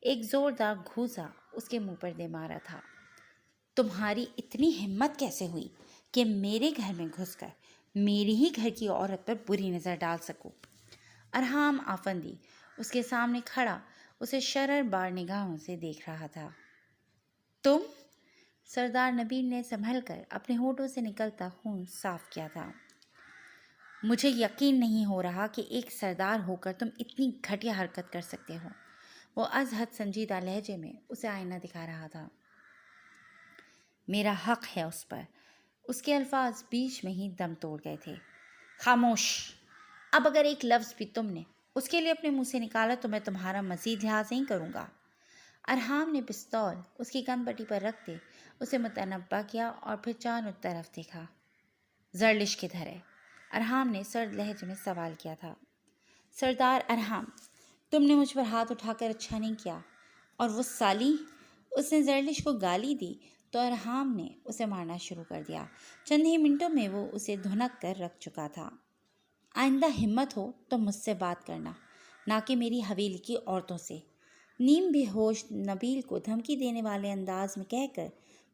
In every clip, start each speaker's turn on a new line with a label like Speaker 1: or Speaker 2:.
Speaker 1: ایک زوردار گھوسا اس کے منہ پر دے مارا تھا۔ تمہاری اتنی ہمت کیسے ہوئی کہ میرے گھر میں گھس کر میری ہی گھر کی عورت پر بری نظر ڈال سکو؟ ارحام آفندی اس کے سامنے کھڑا اسے شرر بار نگاہوں سے دیکھ رہا تھا۔ تم؟ سردار نبیل نے سنبھل کر اپنے ہونٹوں سے نکلتا خون صاف کیا تھا۔ مجھے یقین نہیں ہو رہا کہ ایک سردار ہو کر تم اتنی گھٹیا حرکت کر سکتے ہو۔ وہ از حد سنجیدہ لہجے میں اسے آئینہ دکھا رہا تھا۔ میرا حق ہے اس پر۔ اس کے الفاظ بیچ میں ہی دم توڑ گئے تھے۔ خاموش! اب اگر ایک لفظ بھی تم نے اس کے لیے اپنے منہ سے نکالا تو میں تمہارا مزید لحاظ نہیں کروں گا۔ ارحام نے پستول اس کی کن پٹی پر رکھتے اسے متنبہ کیا اور پھر چاروں طرف دیکھا۔ زرلش کدھر ہے؟ ارحام نے سرد لہجے میں سوال کیا تھا۔ سردار ارحام، تم نے مجھ پر ہاتھ اٹھا کر اچھا نہیں کیا، اور وہ سالی؟ اس نے زرلش کو گالی دی تو ارحام نے اسے مارنا شروع کر دیا۔ چند ہی منٹوں میں وہ اسے دھنک کر رکھ چکا تھا۔ آئندہ ہمت ہو تو مجھ سے بات کرنا، نہ کہ میری حویلی کی عورتوں سے۔ نیم بے ہوش نبیل کو دھمکی دینے والے انداز میں کہہ کر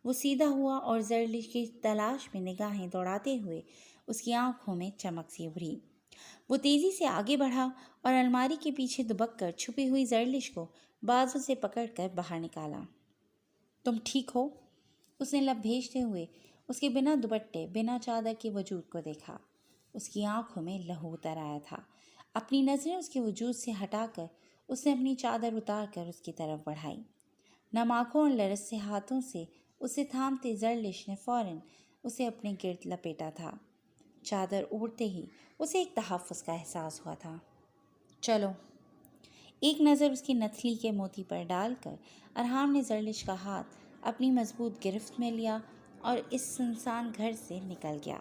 Speaker 1: وہ سیدھا ہوا اور زرلش کی تلاش میں نگاہیں دوڑاتے ہوئے اس کی آنکھوں میں چمک سی ابھری۔ وہ تیزی سے آگے بڑھا اور الماری کے پیچھے دبک کر چھپی ہوئی زرلش کو بازو سے پکڑ کر باہر نکالا۔ تم ٹھیک ہو؟ اس نے لب بھیجتے ہوئے اس کے بنا دوپٹے بنا چادر کے وجود کو دیکھا۔ اس کی آنکھوں میں لہو اتر آیا تھا۔ اپنی نظریں اس کے وجود سے ہٹا کر اس نے اپنی چادر اتار کر اس کی طرف بڑھائی۔ نم آنکھوں اور لرزتے ہاتھوں سے اسے تھامتے زرلش نے فوراً اسے اپنے گرد لپیٹا تھا۔ چادر اوڑھتے ہی اسے ایک تحفظ کا احساس ہوا تھا۔ چلو۔ ایک نظر اس کی نتھلی کے موتی پر ڈال کر ارحام نے زرلش کا ہاتھ اپنی مضبوط گرفت میں لیا اور اس سنسان گھر سے نکل گیا۔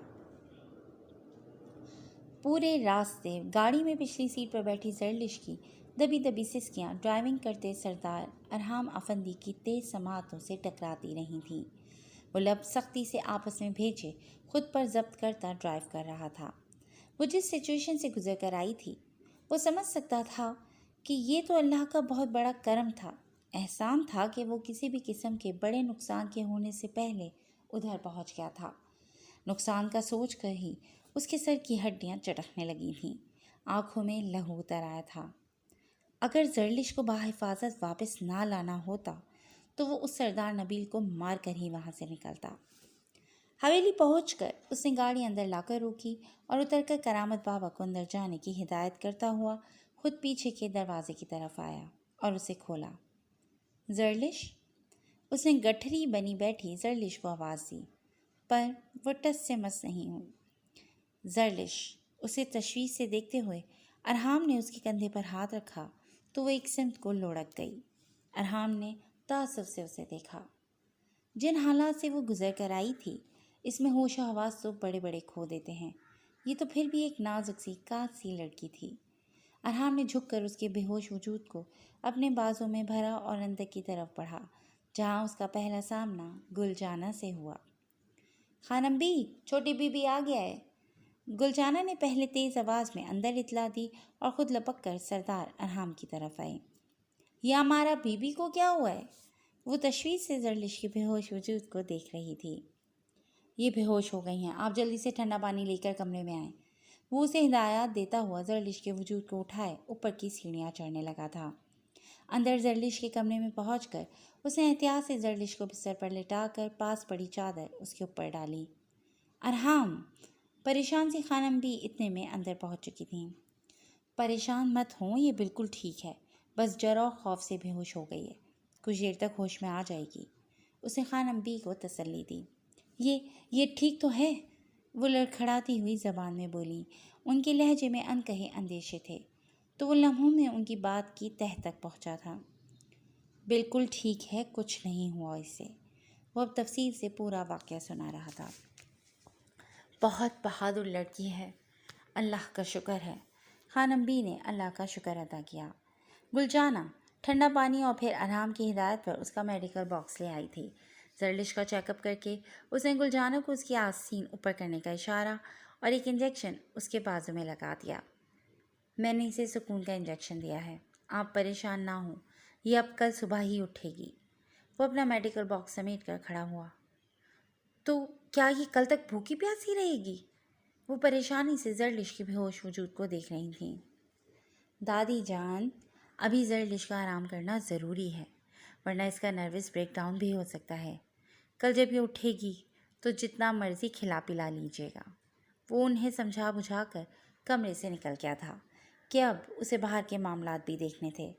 Speaker 1: پورے راستے گاڑی میں پچھلی سیٹ پر بیٹھی زرلش کی دبی دبی سسکیاں ڈرائیونگ کرتے سردار ارحام افندی کی تیز سماعتوں سے ٹکراتی رہی تھیں۔ وہ لب سختی سے آپس میں بھیجے خود پر ضبط کرتا ڈرائیو کر رہا تھا۔ وہ جس سچویشن سے گزر کر آئی تھی وہ سمجھ سکتا تھا کہ یہ تو اللہ کا بہت بڑا کرم تھا، احسان تھا کہ وہ کسی بھی قسم کے بڑے نقصان کے ہونے سے پہلے ادھر پہنچ گیا تھا۔ نقصان کا سوچ کر ہی اس کے سر کی ہڈیاں چٹکنے لگی تھیں، آنکھوں میں لہو اتر آیا تھا۔ اگر زرلش کو بحفاظت واپس نہ لانا ہوتا تو وہ اس سردار نبیل کو مار کر ہی وہاں سے نکلتا۔ حویلی پہنچ کر اس نے گاڑی اندر لا کر روکی اور اتر کر کرامت بابا کو اندر جانے کی ہدایت کرتا ہوا خود پیچھے کے دروازے کی طرف آیا اور اسے کھولا۔ زرلش؟ اس نے گٹھری بنی بیٹھی زرلش کو آواز دی، پر وہ ٹس سے مس نہیں ہوئی۔ زرلش؟ اسے تشویش سے دیکھتے ہوئے ارحام نے اس کے کندھے پر ہاتھ رکھا تو وہ ایک سمت کو لڑک گئی۔ ارحام نے تعصب سے اسے دیکھا۔ جن حالات سے وہ گزر کر آئی تھی اس میں ہوش و حواس تو بڑے بڑے کھو دیتے ہیں، یہ تو پھر بھی ایک نازک سی کاج سی لڑکی تھی۔ ارحام نے جھک کر اس کے بے ہوش وجود کو اپنے بازوں میں بھرا اور اندر کی طرف بڑھا جہاں اس کا پہلا سامنا گل جانا سے ہوا۔ خانم بی، چھوٹی بی بی آ گیا ہے، گل جانا نے پہلے تیز آواز میں اندر اطلاع دی اور خود لپک کر سردار ارحام کی طرف آئی۔ یہ ہمارا بی بی کو کیا ہوا ہے؟ وہ تشویش سے زرلش کی بے ہوش وجود کو دیکھ رہی تھی۔ یہ بے ہوش ہو گئی ہیں، آپ جلدی سے ٹھنڈا پانی لے کر کمرے میں آئیں۔ وہ اسے ہدایات دیتا ہوا زرلش کے وجود کو اٹھائے اوپر کی سیڑھیاں چڑھنے لگا تھا۔ اندر زرلش کے کمرے میں پہنچ کر اس نے احتیاط سے زرلش کو بستر پر لٹا کر پاس پڑی چادر اس کے اوپر ڈالی۔ ارحام! پریشان سی خانم بھی اتنے میں اندر پہنچ چکی تھیں۔ پریشان مت ہوں، یہ بالکل ٹھیک ہے، بس ڈر اور خوف سے بے ہوش ہو گئی ہے، کچھ دیر تک ہوش میں آ جائے گی۔ اس نے خانم بی کو تسلی دی۔ یہ ٹھیک تو ہے، وہ لڑکھڑاتی ہوئی زبان میں بولی۔ ان کے لہجے میں انکہے اندیشے تھے تو وہ لمحوں میں ان کی بات کی تہہ تک پہنچا تھا۔ بالکل ٹھیک ہے، کچھ نہیں ہوا اسے۔ وہ اب تفصیل سے پورا واقعہ سنا رہا تھا۔ بہت بہادر لڑکی ہے، اللہ کا شکر ہے۔ خانم بی نے اللہ کا شکر ادا کیا۔ گلجانہ ٹھنڈا پانی اور پھر ارحام کی ہدایت پر اس کا میڈیکل باکس لے آئی تھی۔ زرلش کا چیک اپ کر کے اس نے گلجانہ کو اس کی آستین اوپر کرنے کا اشارہ اور ایک انجیکشن اس کے بازو میں لگا دیا۔ میں نے اسے سکون کا انجیکشن دیا ہے، آپ پریشان نہ ہوں، یہ اب کل صبح ہی اٹھے گی۔ وہ اپنا میڈیکل باکس سمیٹ کر کھڑا ہوا۔ تو کیا یہ کل تک بھوکی پیاسی رہے گی؟ وہ پریشانی سے زرلش کے بے ہوش وجود کو دیکھ رہی تھیں۔ دادی جان، ابھی زرلش کا آرام کرنا ضروری ہے، ورنہ اس کا نروس بریک ڈاؤن بھی ہو سکتا ہے۔ کل جب یہ اٹھے گی تو جتنا مرضی کھلا پلا لیجیے گا۔ وہ انہیں سمجھا بجھا کر کمرے سے نکل گیا تھا کہ اب اسے باہر کے معاملات بھی دیکھنے تھے۔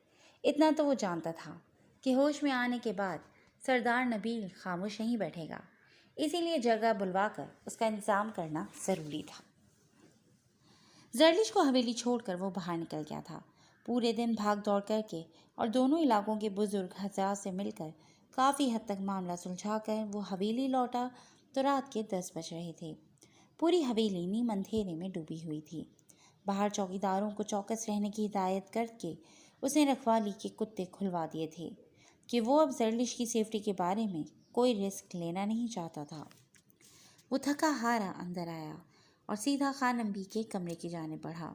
Speaker 1: اتنا تو وہ جانتا تھا کہ ہوش میں آنے کے بعد سردار نبیل خاموش نہیں بیٹھے گا، اسی لیے جگہ بلوا کر اس کا انتظام کرنا ضروری تھا۔ زرلش کو حویلی چھوڑ کر وہ باہر نکل گیا تھا۔ پورے دن بھاگ دوڑ کر کے اور دونوں علاقوں کے بزرگ حضرات سے مل کر کافی حد تک معاملہ سلجھا کر وہ حویلی لوٹا تو رات کے 10 بج رہے تھے۔ پوری حویلی نیم اندھیرے میں ڈوبی ہوئی تھی۔ باہر چوکیداروں کو چوکس رہنے کی ہدایت کر کے اس نے رکھوالی کے کتے کھلوا دیے تھے کہ وہ اب زرلش کی سیفٹی کے بارے میں کوئی رسک لینا نہیں چاہتا تھا۔ وہ تھکا ہارا اندر آیا اور سیدھا خان امبی کے کمرے کی جانب بڑھا،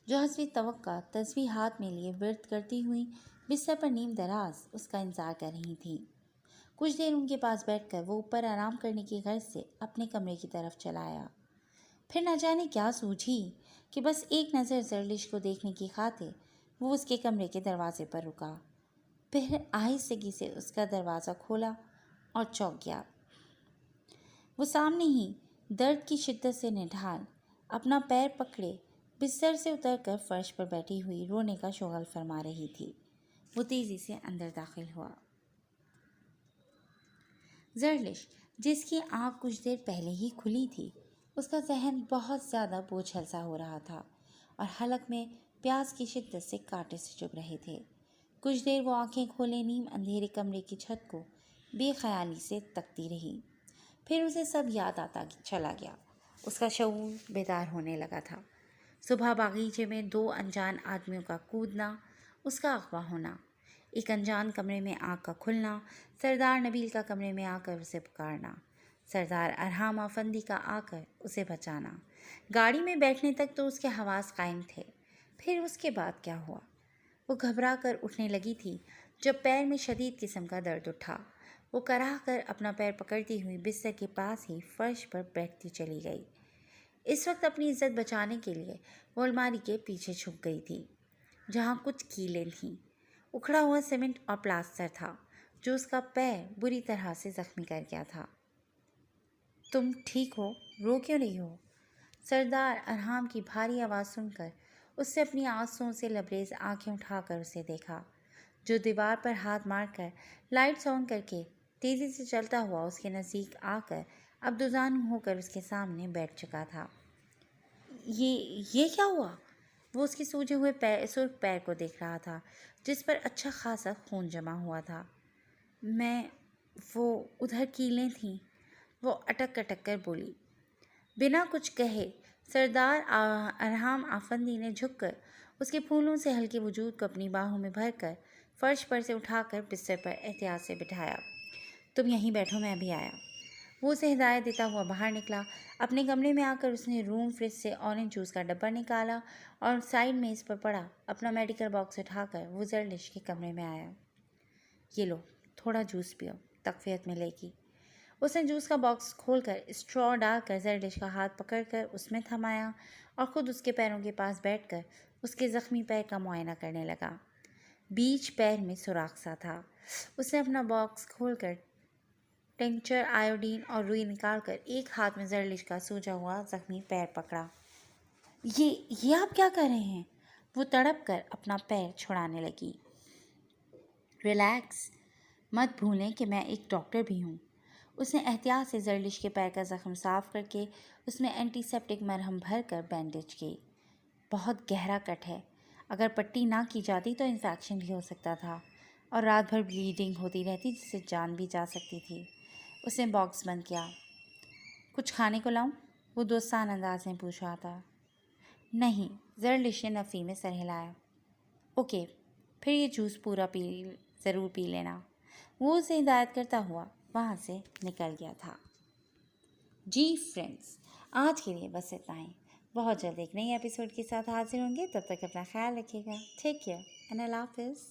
Speaker 1: جو حسب توقع تسبیح ہاتھ میں لیے ورد کرتی ہوئی بستر پر نیم دراز اس کا انتظار کر رہی تھیں۔ کچھ دیر ان کے پاس بیٹھ کر وہ اوپر آرام کرنے کی غرض سے اپنے کمرے کی طرف چلا آیا۔ پھر نہ جانے کیا سوچی کہ بس ایک نظر زرلش کو دیکھنے کی خاطر وہ اس کے کمرے کے دروازے پر رکا۔ پھر آہستگی سے اس کا دروازہ کھولا اور چونک گیا۔ وہ سامنے ہی درد کی شدت سے نڈھال اپنا پیر پکڑے بستر سے اتر کر فرش پر بیٹھی ہوئی رونے کا شغل فرما رہی تھی۔ وہ تیزی سے اندر داخل ہوا۔ زرلش، جس کی آنکھ کچھ دیر پہلے ہی کھلی تھی، اس کا ذہن بہت زیادہ بوجھل سا ہو رہا تھا اور حلق میں پیاس کی شدت سے کانٹے سے چبھ رہے تھے۔ کچھ دیر وہ آنکھیں کھولے نیم اندھیرے کمرے کی چھت کو بے خیالی سے تکتی رہی۔ پھر اسے سب یاد آتا چلا گیا۔ اس کا شعور بیدار ہونے لگا تھا۔ صبح باغیچے میں 2 انجان آدمیوں کا کودنا، اس کا اغوا ہونا، ایک انجان کمرے میں آنکھ کا کھلنا، سردار نبیل کا کمرے میں آ کر اسے پکارنا، سردار ارحام آفندی کا آ کر اسے بچانا۔ گاڑی میں بیٹھنے تک تو اس کے حواس قائم تھے۔ پھر اس کے بعد کیا ہوا؟ وہ گھبرا کر اٹھنے لگی تھی جب پیر میں شدید قسم کا درد اٹھا۔ وہ کراہ کر اپنا پیر پکڑتی ہوئی بستر کے پاس ہی فرش پر بیٹھتی چلی گئی۔ اس وقت اپنی عزت بچانے کے لیے وہ الماری کے پیچھے چھپ گئی تھی، جہاں کچھ کیلیں تھیں۔ اکھڑا ہوا سیمنٹ اور پلاسٹر تھا جو اس کا پیر بری طرح سے زخمی کر گیا تھا۔ تم ٹھیک ہو؟ رو کیوں رہی ہو؟ سردار ارحام کی بھاری آواز سن کر اس سے اپنی آنسوؤں سے لبریز آنکھیں اٹھا کر اسے دیکھا، جو دیوار پر ہاتھ مار کر لائٹس آن کر کے تیزی سے چلتا ہوا اس کے نزدیک آ کر اب دوزانو ہو کر اس کے سامنے بیٹھ چکا تھا۔ یہ کیا ہوا؟ وہ اس کے سوجے ہوئے سرخ پیر کو دیکھ رہا تھا جس پر اچھا خاصا خون جمع ہوا تھا۔ وہ ادھر کیلیں تھیں، وہ اٹک اٹک کر بولی۔ بنا کچھ کہے سردار ارحام آفندی نے جھک کر اس کے پھولوں سے ہلکے وجود کو اپنی باہوں میں بھر کر فرش پر سے اٹھا کر بستر پر احتیاط سے بٹھایا۔ تم یہیں بیٹھو، میں ابھی آیا۔ وہ اسے ہدایت دیتا ہوا باہر نکلا۔ اپنے کمرے میں آ کر اس نے روم فریج سے اورنج جوس کا ڈبہ نکالا اور سائڈ میز پر پڑا اپنا میڈیکل باکس اٹھا کر وہ زرلش کے کمرے میں آیا۔ یہ لو، تھوڑا جوس پیو، تقویت ملے گی۔ اس نے جوس کا باکس کھول کر اسٹرا ڈال کر زرلش کا ہاتھ پکڑ کر اس میں تھمایا اور خود اس کے پیروں کے پاس بیٹھ کر اس کے زخمی پیر کا معائنہ کرنے لگا۔ بیچ پیر میں سوراخ سا تھا۔ اس نے اپنا باکس کھول کر ٹنکچر، آیوڈین اور روئی نکال کر ایک ہاتھ میں زرلش کا سوجا ہوا زخمی پیر پکڑا۔ یہ آپ کیا کر رہے ہیں؟ وہ تڑپ کر اپنا پیر چھڑانے لگی۔ ریلیکس، مت بھولیں کہ میں ایک ڈاکٹر بھی ہوں۔ اس نے احتیاط سے زرلش کے پیر کا زخم صاف کر کے اس میں اینٹی سیپٹک مرہم بھر کر بینڈیج کی۔ بہت گہرا کٹ ہے، اگر پٹی نہ کی جاتی تو انفیکشن بھی ہو سکتا تھا اور رات بھر بلیڈنگ ہوتی رہتی جس سے جان بھی جا سکتی تھی۔ اس نے باکس بند کیا۔ کچھ کھانے کو لاؤں؟ وہ دوستانہ انداز میں پوچھ رہا تھا۔ نہیں، زرلش نے نفی میں سر ہلایا۔ اوکے، پھر یہ جوس پورا ضرور پی لینا۔ وہ اسے ہدایت کرتا ہوا وہاں سے نکل گیا تھا۔ جی فرینڈز، آج کے لیے بس اتنا ہی۔ بہت جلد ایک نئی ایپیسوڈ کے ساتھ حاضر ہوں گے. تب تک اپنا خیال رکھیے گا. ٹیک کیئر اینڈ اللہ حافظ.